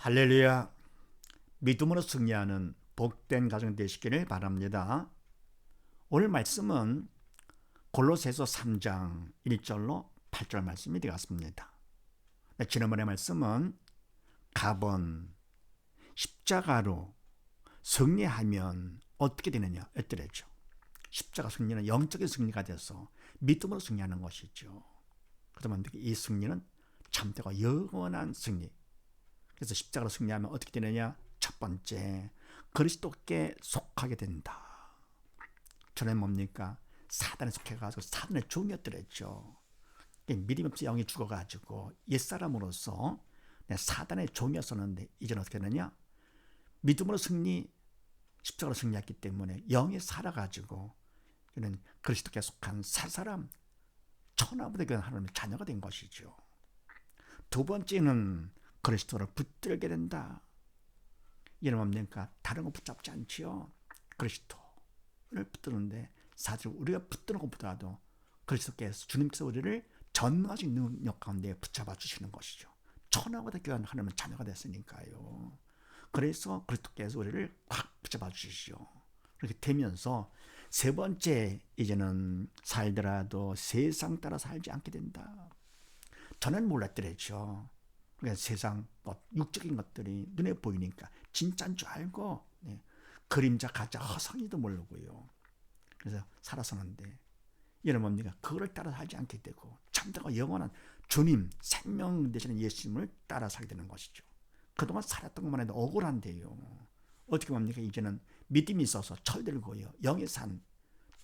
할렐루야. 믿음으로 승리하는 복된 가정 되시기를 바랍니다. 오늘 말씀은 골로새서 3장 1절로 8절 말씀이 되었습니다. 지난번의 말씀은 갑은 십자가로 승리하면 어떻게 되느냐 했더랬죠. 십자가 승리는 영적인 승리가 돼서 믿음으로 승리하는 것이죠. 그러면 이 승리는 참되고 영원한 승리. 그래서 십자가로 승리하면 어떻게 되느냐? 첫 번째, 그리스도께 속하게 된다. 저는 뭡니까? 사단에 속해가지고 사단의 종이었더랬죠. 믿음 없이 영이 죽어가지고 옛사람으로서 사단의 종이었었는데 이제는 어떻게 되느냐? 믿음으로 십자가로 승리했기 때문에 영이 살아가지고 이는 그리스도께 속한 새 사람, 천하보다 귀한 하나님의 자녀가 된 것이죠. 두 번째는 그리스도를 붙들게 된다. 이는 뭡니까? 다른 거 붙잡지 않지요. 그리스도를 붙드는데 사실 우리가 붙드는 것보다도 그리스도께서 주님께서 우리를 전능하신 능력 가운데 붙잡아 주시는 것이죠. 천하보다 귀한 하나님의 자녀가 됐으니까요. 그래서 그리스도께서 우리를 꽉 붙잡아 주시죠. 그렇게 되면서 세 번째, 이제는 살더라도 세상 따라 살지 않게 된다. 저는 몰랐더랬죠. 그러니까 세상 육적인 것들이 눈에 보이니까 진짜인 줄 알고 그림자 가짜 허상이도 모르고요. 그래서 살았었는데 이는 뭡니까? 그거를 따라 살지 않게 되고 참되고 영원한 주님, 생명 되시는 예수님을 따라 살게 되는 것이죠. 그동안 살았던 것만 해도 억울한데요. 어떻게 뭡니까? 이제는 믿음이 있어서 철들고요. 영의 산,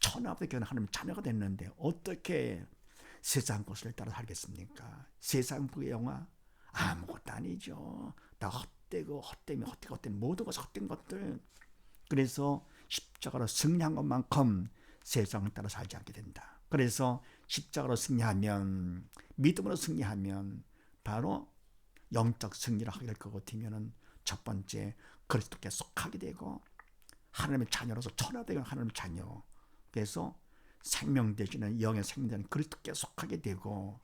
천하보다 귀한 하나님 자녀가 됐는데 어떻게 세상 것을 따라 살겠습니까? 세상 부의 영화 아무것도 아니죠. 다 헛되고 헛된 모든 것이 헛된 것들. 그래서 십자가로 승리한 것만큼 세상을 따라 살지 않게 된다. 그래서 십자가로 승리하면, 믿음으로 승리하면 바로 영적 승리를 하게 될 것 같으면 첫 번째, 그리스도께 속하게 되고 하나님의 자녀로서 천하되는 하나님의 자녀. 그래서 생명 되시는 영의 생명 되는 그리스도께 속하게 되고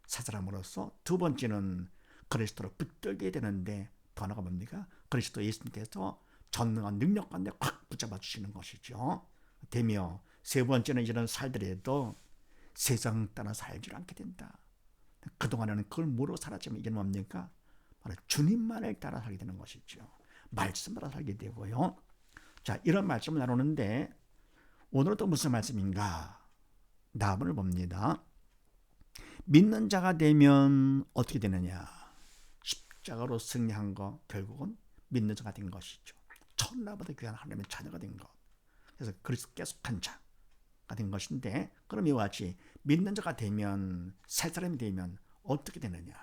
새 사람으로서 두 번째는 그리스도를 붙들게 되는데 더 나아가 뭡니까? 그리스도 예수님께서 전능한 능력 가운데 꽉 붙잡아 주시는 것이죠. 되며 세 번째는 이제는 살더라도 세상 따라 살지 않게 된다. 그동안에는 그걸 모르고 살았지만 이제는 뭡니까? 바로 주님만을 따라 살게 되는 것이죠. 말씀 따라 살게 되고요. 자, 이런 말씀을 나누는데 오늘은 또 무슨 말씀인가? 답을 봅니다. 믿는 자가 되면 어떻게 되느냐? 십자가로 승리한 것, 결국은 믿는 자가 된 것이죠. 천하보다 귀한 하나님의 자녀가 된 것. 그래서 그리스도께 속한 자가 된 것인데, 그럼 이와 같이 믿는 자가 되면, 새 사람이 되면 어떻게 되느냐?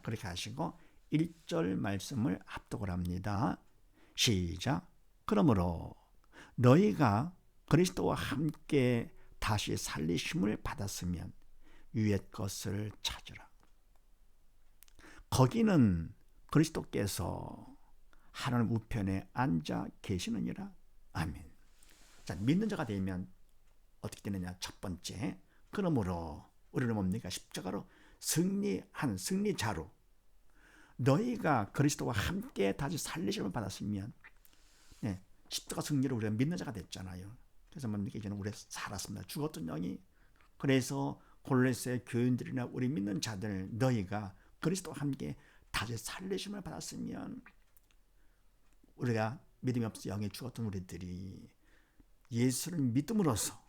그렇게 하시고 1절 말씀을 합독을 합니다. 시작. 그러므로 너희가 그리스도와 함께 다시 살리심을 받았으면 위의 것을 찾으라. 거기는 그리스도께서 하나님 우편에 앉아 계시느니라. 아멘. 자, 믿는 자가 되면 어떻게 되느냐? 첫 번째, 그러므로 우리는 뭡니까? 십자가로 승리한 승리자로 너희가 그리스도와 함께 다시 살리심을 받았으면 십자가 승리로 우리가 믿는 자가 됐잖아요. 그래서 뭡니까? 이제는 우리가 살았습니다. 죽었던 영이. 그래서 골로새 교인들이나 우리 믿는 자들 너희가 그리스도와 함께 다시 살리심을 받았으면 우리가 믿음이 없어 영에 죽었던 우리들이 예수를 믿음으로써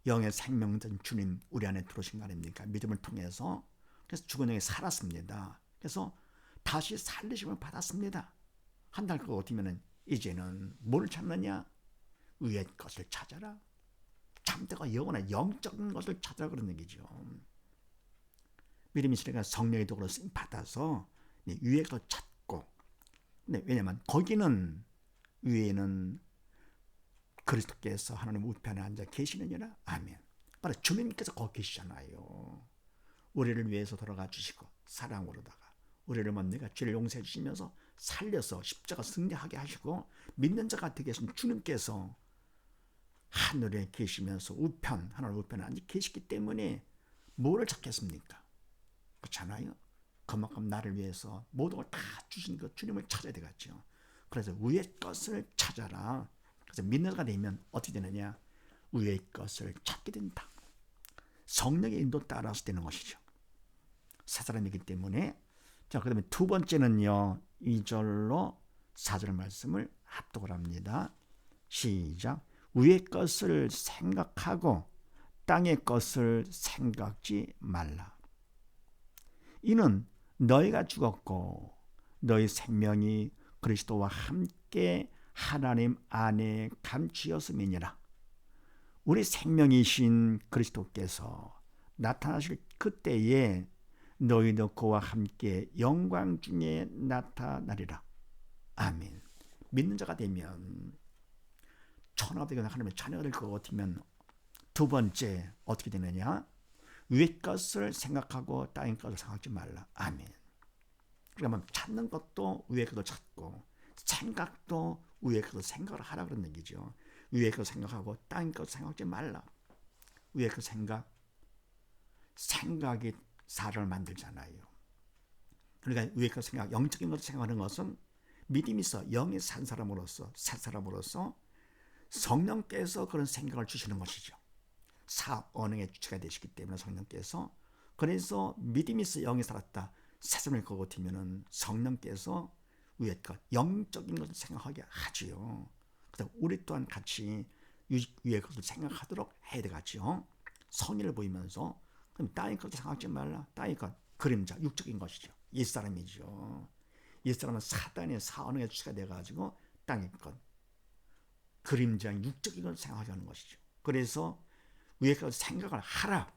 영의 생명된 주님 우리 안에 들어오신 거 아닙니까? 믿음을 통해서. 그래서 죽은 영이 살았습니다. 그래서 다시 살리심을 받았습니다. 한달 그거 어떻게면 이제는 뭘 찾느냐? 위의 것을 찾아라. 참되고 영원한 영적인 것을 찾아라 그런 얘기죠. 믿음이 있으니까 성령의 도구로 쓰임 받아서 위의 것을 찾고, 근데 왜냐면 거기는 위에는 그리스도께서 하나님 우편에 앉아 계시느니라. 아멘. 바로 주님께서 거기 계시잖아요. 우리를 위해서 돌아가 주시고 사랑으로다가 우리를 뭡니까? 죄를 용서해 주시면서 살려서 십자가 승리하게 하시고 믿는 자가 되게 하신 주님께서 하늘에 계시면서 우편, 하나님 우편에 앉아 계시기 때문에 뭐를 찾겠습니까? 그렇잖아요. 그만큼 나를 위해서 모든 걸 다 주신 그 주님을 찾아야 되겠죠. 그래서 위의 것을 찾아라. 그래서 믿는 자가 되면 어떻게 되느냐? 위의 것을 찾게 된다. 성령의 인도 따라서 되는 것이죠. 새 사람이기 때문에. 자, 그 다음에 두 번째는요, 2절로 4절 말씀을 합독을 합니다. 시작. 위의 것을 생각하고 땅의 것을 생각지 말라. 이는 너희가 죽었고 너희 생명이 그리스도와 함께 하나님 안에 감추었음이니라. 우리 생명이신 그리스도께서 나타나실 그때에 너희도 그와 함께 영광 중에 나타나리라. 아멘. 믿는 자가 되면 천하가 되거나 하나님의 자녀가 될 것 같으면 두 번째 어떻게 되느냐? 위의 것을 생각하고 땅의 것을 생각하지 말라. 아멘. 그러면 찾는 것도 위의 것을 찾고 생각도 위의 것을 생각을 하라 그런 얘기죠. 위의 것을 생각하고 땅의 것을 생각하지 말라. 위의 그 생각이 사람을 만들잖아요. 그러니까 위의 것 생각, 영적인 것을 생각하는 것은 믿음이 있어 영이 산 사람으로서 새 사람으로서 성령께서 그런 생각을 주시는 것이죠. 사업 언행의 주체가 되시기 때문에 성령께서. 그래서 믿음이 있어 영이 살았다. 새 사람일 것 같으면 성령께서 위의 것, 영적인 것을 생각하게 하지요. 그래서 우리 또한 같이 위의 것을 생각하도록 해야 되겠죠. 성의를 보이면서. 그럼 땅의 것을 생각하지 말라. 땅의 것, 그림자, 육적인 것이죠. 옛사람이죠. 옛사람은 사단의 사언의 주체가 돼가지고 땅의 것, 그림자, 육적인 걸 생각하게 하는 것이죠. 그래서 위의 것을 생각을 하라.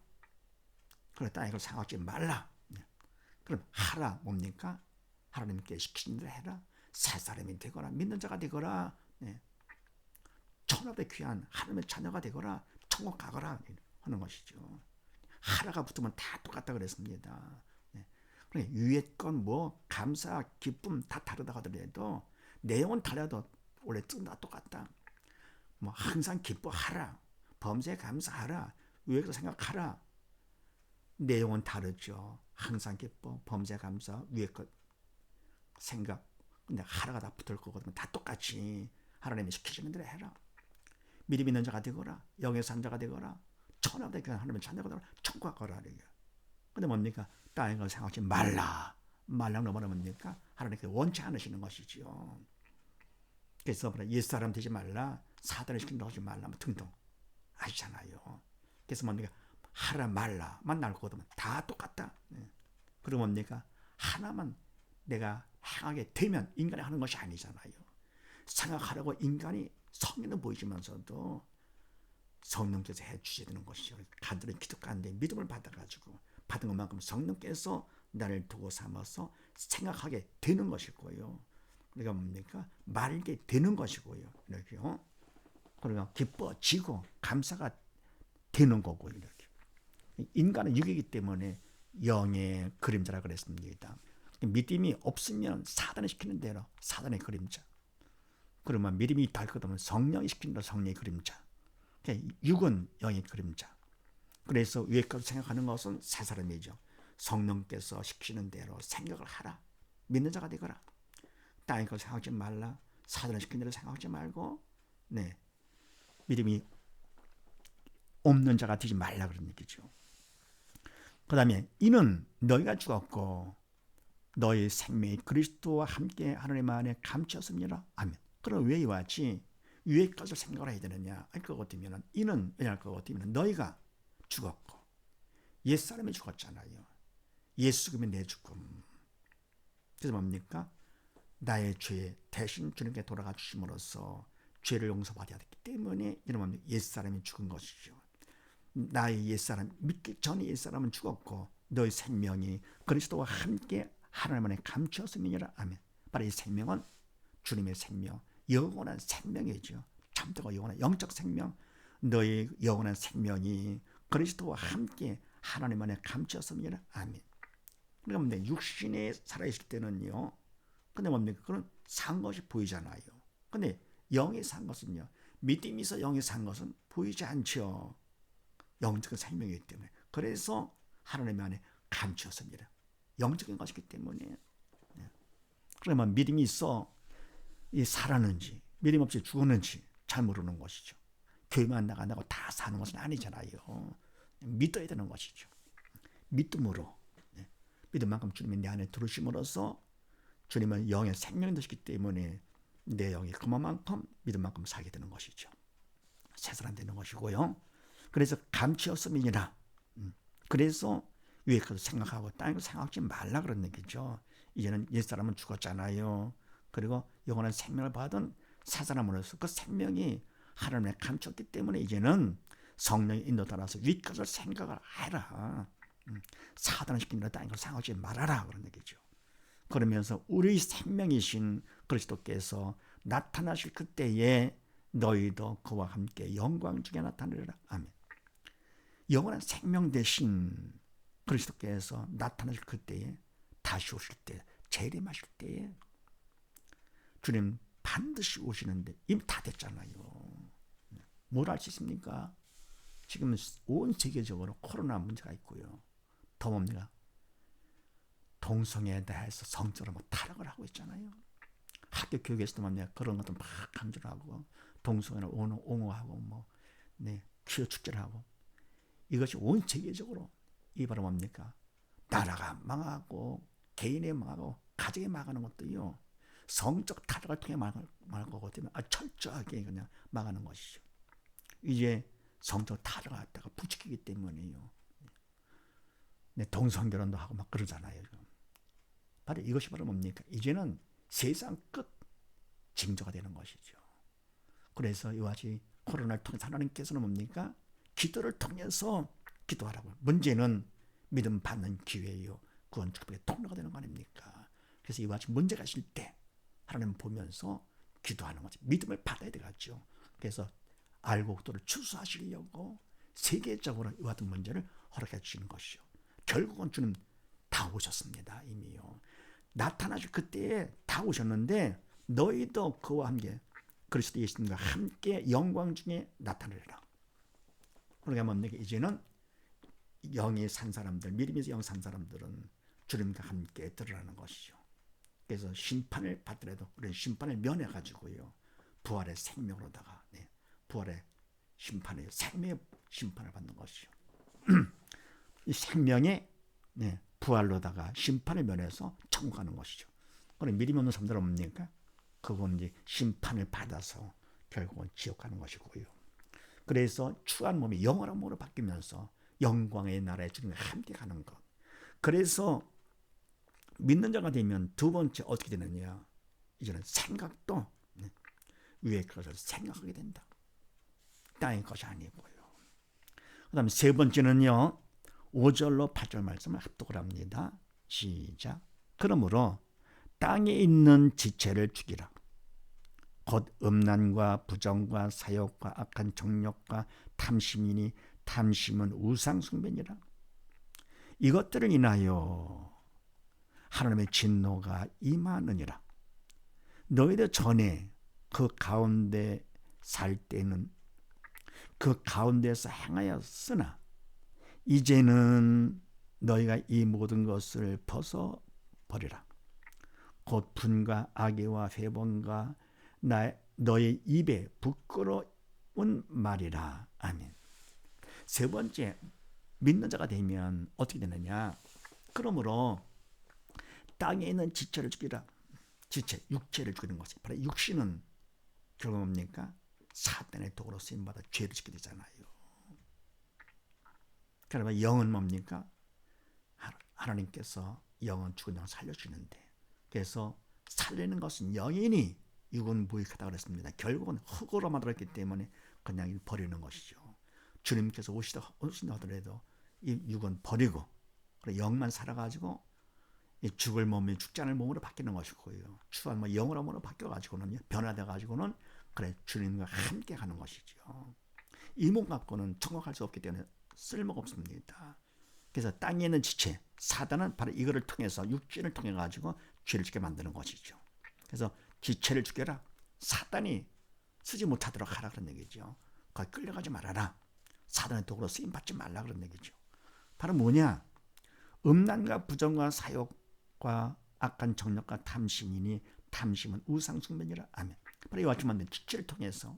그래, 땅의 것을 생각하지 말라. 그럼 하라 뭡니까? 하나님께 시키신 대로 해라. 새 사람이 되거라. 믿는 자가 되거라. 천하의 귀한 하나님의 자녀가 되거라. 천국 가거라 하는 것이죠. 하라가 붙으면 다 똑같다 그랬습니다. 그러니까 위의 건 뭐 감사, 기쁨 다 다르다 하더라도 내용은 달라도 원래 뜻은 다 똑같다. 뭐 항상 기뻐하라. 범죄에 감사하라. 위의 것 생각하라. 내용은 다르죠. 항상 기뻐, 범죄 감사, 위의 것 생각. 근데 하라가 다 붙을 거거든. 다 똑같이 하나님이 시키시는 대로 해라. 믿음 있는 자가 되거라. 영의 산자가 되거라. 천하가 되거라. 하나님의 자녀가 되거라. 천국 가거라. 근데 뭡니까? 땅의 걸 생각하지 말라. 말랑 넘어는 뭡니까? 하나님께 원치 않으시는 것이지요. 그래서 옛사람 되지 말라. 사단을 시킨다고 하지 말라. 등등 아시잖아요. 그래서 뭡니까? 하라 말라만 나올 거거든. 다 똑같다. 그럼 뭡니까? 하나만 내가 행하게 되면 인간이 하는 것이 아니잖아요. 생각하라고 인간이 성령은 보이지만서도 성령께서 해주셔야 되는 것이죠. 간절히 기도하는데 믿음을 받아가지고 받은 것만큼 성령께서 나를 도구 삼아서 생각하게 되는 것이고요. 그러니까 뭡니까? 말게 되는 것이고요. 이렇게요. 그러니까 기뻐지고 감사가 되는 거고 이렇게. 인간은 육이기 때문에 영의 그림자라 그랬습니다. 믿음이 없으면 사단이 시키는 대로 사단의 그림자. 그러면 믿음이 있다 할 거면 성령이 시키는 대로 성령의 그림자. 육은 영의 그림자. 그래서 위의 것을 생각하는 것은 새 사람이죠. 성령께서 시키는 대로 생각을 하라. 믿는 자가 되거라. 땅의 것을 생각하지 말라. 사단을 시키는 대로 생각하지 말고 믿음이 없는 자가 되지 말라 그런 얘기죠. 그 다음에 이는 너희가 죽었고 너희 생명이 그리스도와 함께 하나님 안에 감추었습니다. 아멘. 그럼 왜 이와 같이 위의 것을 생각을 해야 되느냐? 할 것 같으면 이는 왜냐할 것 같으면 너희가 죽었고 옛사람이 죽었잖아요. 예수님이 내 죽음. 그래서 뭡니까? 나의 죄 대신 주님께 돌아가 주심으로써 죄를 용서받아야 했기 때문에 이는 뭡니까? 옛사람이 죽은 것이죠. 나의 옛사람, 믿기 전에 옛사람은 죽었고 너의 생명이 그리스도와 함께 하나님 안에 감추었음이니라. 아멘. 바로 이 생명은 주님의 생명, 영원한 생명이죠. 참되고 영원한 영적 생명, 너의 영원한 생명이 그리스도와 함께 하나님 안에 감추었음이니라. 아멘. 그러니까 육신에 살아있을 때는요. 근데 뭡니까? 그건 산 것이 보이잖아요. 근데 영이 산 것은요. 믿음이 있어 영이 산 것은 보이지 않죠. 영적인 생명이기 때문에. 그래서 하나님 안에 감추었습니다. 영적인 것이기 때문에. 그러면 믿음이 있어 살았는지 믿음 없이 죽었는지 잘 모르는 것이죠. 교회만 나간다고 다 사는 것은 아니잖아요. 믿어야 되는 것이죠. 믿음으로, 믿음만큼 주님이 내 안에 들으심으로써 주님은 영의 생명이 되시기 때문에 내 영이 그만큼 믿음만큼 살게 되는 것이죠. 새 사람 되는 것이고요. 그래서 감치 없음이니라. 그래서 위에 것을 생각하고 땅에 생각하지 말라 그런 얘기죠. 이제는 옛사람은 죽었잖아요. 그리고 영원한 생명을 받은 새 사람으로서 그 생명이 하나님의 감췄기 때문에 이제는 성령의 인도 따라서 위 것을 생각을 해라. 사단을 시키는 땅에 것을 생각하지 말아라 그런 얘기죠. 그러면서 우리 생명이신 그리스도께서 나타나실 그때에 너희도 그와 함께 영광 중에 나타내리라. 아멘. 영원한 생명 대신 그리스도께서 나타나실 그때에 다시 오실 때 재림하실 때에 주님 반드시 오시는데 이미 다 됐잖아요. 뭘 할 수 있습니까? 지금 온 세계적으로 코로나 문제가 있고요. 더 뭡니까? 동성애에 대해서 성적으로 뭐 타락을 하고 있잖아요. 학교 교육에서도 뭡니까? 그런 것도 막 강조를 하고 동성애를 옹호하고 퀴어 축제를 하고 이것이 온 세계적으로 이 바로 뭡니까? 나라가 망하고 개인이 망하고 가정이 망하는 것도요. 성적 타락을 통해 망할 거거든요. 철저하게 그냥 망하는 것이죠. 이제 성적 타락을 갖다가 부추기기 때문에요. 동성결혼도 하고 막 그러잖아요. 바로 이것이 바로 뭡니까? 이제는 세상 끝 징조가 되는 것이죠. 그래서 이와 같이 코로나를 통해서 하나님께서는 뭡니까? 기도를 통해서 기도하라고. 문제는 믿음 받는 기회예요. 구원 축복의 통로가 되는 거 아닙니까? 그래서 이와 같이 문제가 있을 때 하나님 보면서 기도하는 거지. 믿음을 받아야 되겠죠. 그래서 알고 그도를 추수하시려고 세계적으로 이와 같은 문제를 허락해 주시는 것이죠. 결국은 주님 다 오셨습니다. 이미요. 나타나실 그때에 다 오셨는데 너희도 그와 함께 그리스도 예수님과 함께 영광 중에 나타내라. 그러니까 뭡니까? 이제는 영이 산 사람들, 믿음에서 영 산 사람들은 주님과 함께 들으라는 것이죠. 그래서 심판을 받더라도 우리는 심판을 면해가지고요. 부활의 생명으로다가 부활의 심판을 생명의 심판을 받는 것이죠. 이 생명의 부활로다가 심판을 면해서 천국 가는 것이죠. 그럼 믿음 없는 사람들은 뭡니까? 그건 이제 심판을 받아서 결국은 지옥 가는 것이고요. 그래서 추한 몸이 영원한 몸으로 바뀌면서 영광의 나라에 주님과 함께 가는 것. 그래서 믿는 자가 되면 두 번째 어떻게 되느냐? 이제는 생각도 위의 것을 생각하게 된다. 땅의 것이 아니고요. 그 다음에 세 번째는요. 5절로 8절 말씀을 합독을 합니다. 시작. 그러므로 땅에 있는 지체를 죽이라. 곧 음란과 부정과 사욕과 악한 정욕과 탐심이니 탐심은 우상 숭배니라. 이것들을 인하여 하나님의 진노가 임하느니라. 너희들 전에 그 가운데 살 때는 그 가운데서 행하였으나 이제는 너희가 이 모든 것을 벗어버리라. 곧 분과 악의와 회번과 너의 입에 부끄러운 말이라. 아멘. 세 번째, 믿는 자가 되면 어떻게 되느냐? 그러므로 땅에 있는 지체를 죽이라. 지체, 육체를 죽이는 것이 바로 육신은 결국 뭡니까? 사단의 도구로 쓰임받아 죄를 짓게 되잖아요. 그러면 영은 뭡니까? 하나님께서 영은 죽은 영을 살려주는데, 그래서 살리는 것은 영이니 육은 무익하다고 그랬습니다. 결국은 흙으로 만들었기 때문에 그냥 버리는 것이죠. 주님께서 오신다 하더라도 이 육은 버리고 영만 살아가지고 이 죽을 몸이 죽지 않을 몸으로 바뀌는 것이고요. 추한 영으로 몸으로 바뀌어가지고는 변화돼가지고는 그래 주님과 함께 가는 것이죠. 이 몸 갖고는 천국할 수 없기 때문에 쓸모가 없습니다. 그래서 땅에 있는 지체, 사단은 바로 이거를 통해서 육신을 통해 가지고 죄를 짓게 만드는 것이죠. 그래서 지체를 죽여라. 사단이 쓰지 못하도록 하라 그런 얘기죠. 거기 끌려가지 말아라. 사단의 도구로 쓰임 받지 말라 그런 얘기죠. 바로 뭐냐? 음란과 부정과 사욕과 악한 정력과 탐심이니 탐심은 우상 숭배니라. 아멘. 바로 이와 같이 만든 지체를 통해서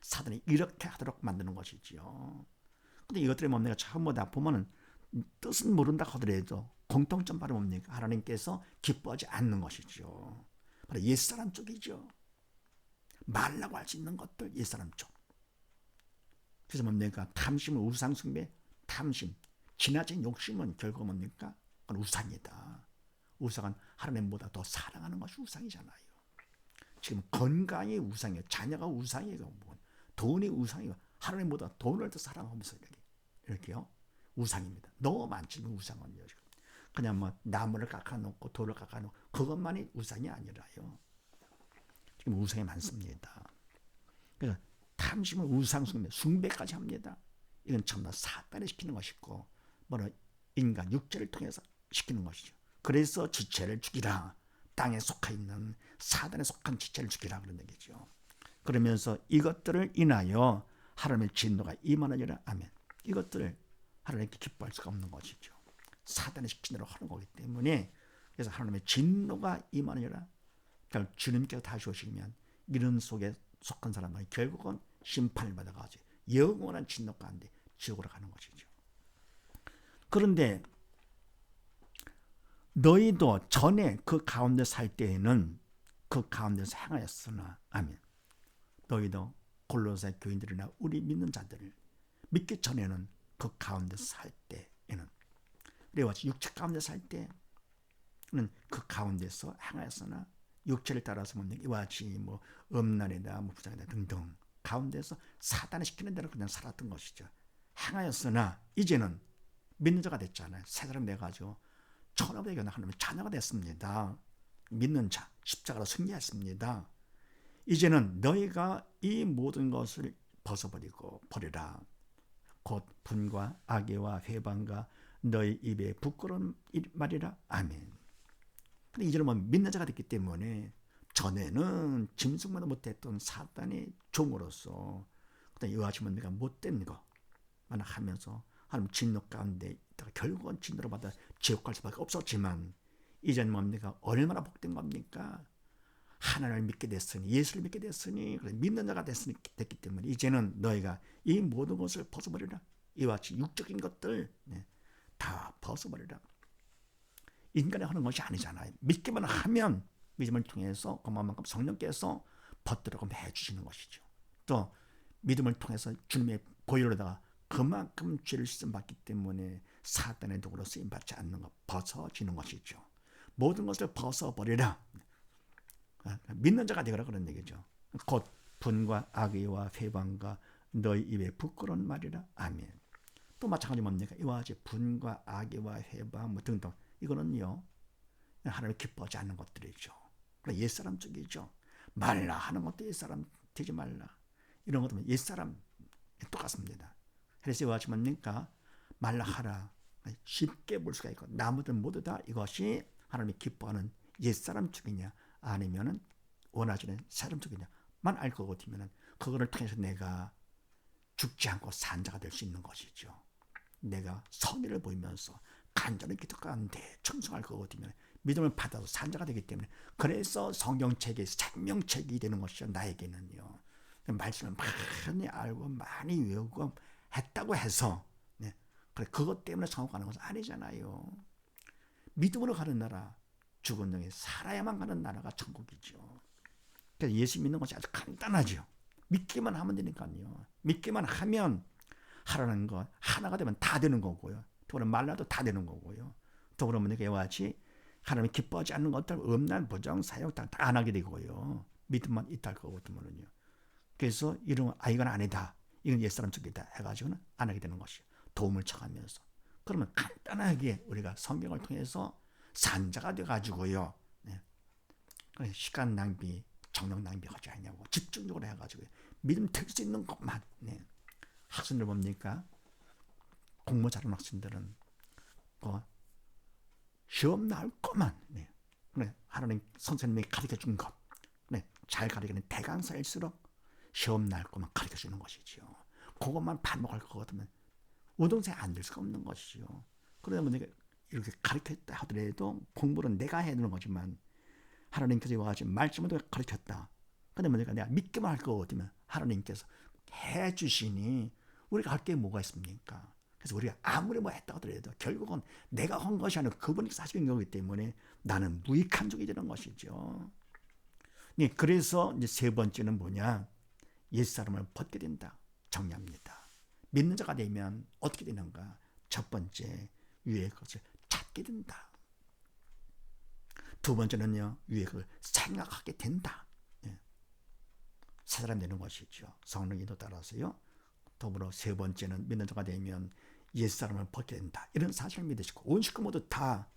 사단이 이렇게 하도록 만드는 것이지요. 근데 이것들이 뭡니까? 전부 다 보면은 뜻은 모른다 하더라도 공통점 바로 뭡니까? 하나님께서 기뻐하지 않는 것이죠. 바로 옛사람 쪽이죠. 말라고 할 수 있는 것들 옛사람 쪽. 그래서 뭡니까? 탐심은 우상 숭배, 탐심, 지나친 욕심은 결국 뭡니까? 그건 우상이다. 우상은 하나님보다 더 사랑하는 것이 우상이잖아요. 지금 건강이 우상이에요. 자녀가 우상이에요. 돈이 우상이에요. 하나님보다 돈을 더 사랑하면서 이렇게요. 우상입니다. 너무 많지만 우상은요. 그냥 뭐 나무를 깎아놓고 돌을 깎아놓고 그것만이 우상이 아니라요. 지금 우상이 많습니다. 그래서 탐심은 우상 숭배까지 합니다. 이건 전부 다 사단이 시키는 것이고 뭐로 인간 육체를 통해서 시키는 것이죠. 그래서 지체를 죽이라. 땅에 속해 있는 사단에 속한 지체를 죽이라 그런 얘기죠. 그러면서 이것들을 인하여 하나님의 진노가 임하느니라. 아멘. 이것들을 하나님께 기뻐할 수가 없는 것이죠. 사단이 시킨 대로 하는 거기 때문에 그래서 하나님의 진노가 임하느니라. 그러니까 주님께서 다시 오시면 이런 속에 속한 사람은 결국은 심판을 받아가지고 영원한 진노 가운데 지옥으로 가는 것이죠. 그런데 너희도 전에 그 가운데 살 때에는 그 가운데서 행하였으나 아멘. 너희도 골로새 교인들이나 우리 믿는 자들을 믿기 전에는 그 가운데 살 때에는 우리와 육체 가운데 살 때는 그 가운데서 행하였으나 육체를 따라서 뭡니까? 이와 같이 뭐 음란이다, 뭐 부정이다 등등 가운데서 사단이 시키는 대로 그냥 살았던 것이죠. 행하였으나 이제는 믿는 자가 됐잖아요. 새 사람 돼가지고 천하보다 귀한 하나님의 자녀가 됐습니다. 믿는 자, 십자가로 승리했습니다. 이제는 너희가 이 모든 것을 벗어버리고 버리라. 곧 분과 악의와 회방과 너희 입에 부끄러운 말이라. 아멘. 근데 이제는 뭐 믿는 자가 됐기 때문에 전에는 짐승만도 못했던 사단의 종으로서 그다음 이와 같이 내가 못된 것만 하면서 하나님 진노 가운데 있다가 결국은 진노를 받아 지옥 갈 수밖에 없었지만 이제는 뭡니까? 얼마나 복된 겁니까? 하나님을 믿게 됐으니 예수를 믿게 됐으니 믿는 자가 됐기 때문에 이제는 너희가 이 모든 것을 벗어버리라. 이와 같이 육적인 것들 다 벗어버리라. 인간이 하는 것이 아니잖아요. 믿기만 하면 믿음을 통해서 그만큼 성령께서 벗들어고 해주시는 것이죠. 또 믿음을 통해서 주님의 보혈로다가 그만큼 죄를 씻음받기 때문에 사단의 도구로 쓰임받지 않는 것 벗어지는 것이죠. 모든 것을 벗어버리라. 믿는 자가 되거라 그런 얘기죠. 곧 분과 악의와 회방과 너희 입에 부끄러운 말이라. 아멘. 또 마찬가지 뭡니까? 이와 같이 분과 악의와 회방 뭐 등등 이거는요 하나님 기뻐하지 않는 것들이죠. 옛사람 쪽이죠. 말라 하는 것도 옛사람 되지 말라. 이런 것도 옛사람 똑같습니다. 그래서 이와 같이 뭡니까? 말라 하라. 쉽게 볼 수가 있고 나무들 모두 다 이것이 하나님이 기뻐하는 옛사람 쪽이냐 아니면은 원하시는 사람 쪽이냐만 알 것 같으면 그거를 통해서 내가 죽지 않고 산자가 될 수 있는 것이죠. 내가 선의를 보이면서 간절히 기도 가운데 충성할 것 같으면 믿음을 받아서 산자가 되기 때문에 그래서 성경책이 생명책이 되는 것이죠. 나에게는요. 말씀을 많이 알고 많이 외우고 했다고 해서 그것 때문에 천국 가는 것은 아니잖아요. 믿음으로 가는 나라, 죽은 영이 살아야만 가는 나라가 천국이죠. 그래서 예수 믿는 것이 아주 간단하죠. 믿기만 하면 되니까요. 믿기만 하면 하라는 것 하나가 되면 다 되는 거고요. 또 말라도 다 되는 거고요. 또 그러면 이와 같이 하나님이 기뻐하지 않는 것들 음란, 부정, 사욕 다 안 하게 되고요. 믿음만 있다 할 거거든요. 그래서 이런 이건 아니다. 이건 옛사람 쪽이다 해가지고는 안 하게 되는 것이요. 도움을 청하면서. 그러면 간단하게 우리가 성경을 통해서 산자가 돼가지고요. 시간 낭비, 정력 낭비하지 않냐고 집중적으로 해가지고 믿음 될 수 있는 것만. 학생들 뭡니까? 공부 잘하는 학생들은 시험 나올 것만 하나님 선생님이 가르쳐준 것 잘 가르치는 대강사일수록 시험 나올 것만 가르쳐주는 것이죠. 그것만 반복할 것 같으면 우등생 안 될 수가 없는 것이죠. 그러다 보니까 이렇게 가르쳤다 하더라도 공부는 내가 해야 되는 거지만 하나님께서 와가지고 말씀을 가르쳤다. 근데 뭐니까 내가 믿기만 할 거거든요. 하나님께서 해주시니 우리가 할 게 뭐가 있습니까? 그래서 우리가 아무리 뭐 했다 하더라도 결국은 내가 한 것이 아니라 그분이 사실인 거기 때문에 나는 무익한 적이 되는 것이죠. 네, 그래서 이제 세 번째는 뭐냐? 옛사람을 벗게 된다. 정리합니다. 믿는 자가 되면 어떻게 되는가? 첫 번째, 위의 것을 찾게 된다. 두 번째는요, 위의 것을 생각하게 된다. 새 사람 되는 것이죠. 성령 인도 따라서요. 더불어 세 번째는 믿는 자가 되면 옛사람을 벗게 된다. 이런 사실을 믿으시고 온 식구 모두 다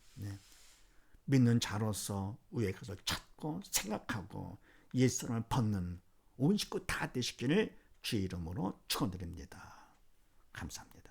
믿는 자로서 위의 것을 찾고 생각하고 옛사람을 벗는 온 식구 다 되시기를 주의 이름으로 축원드립니다. 감사합니다.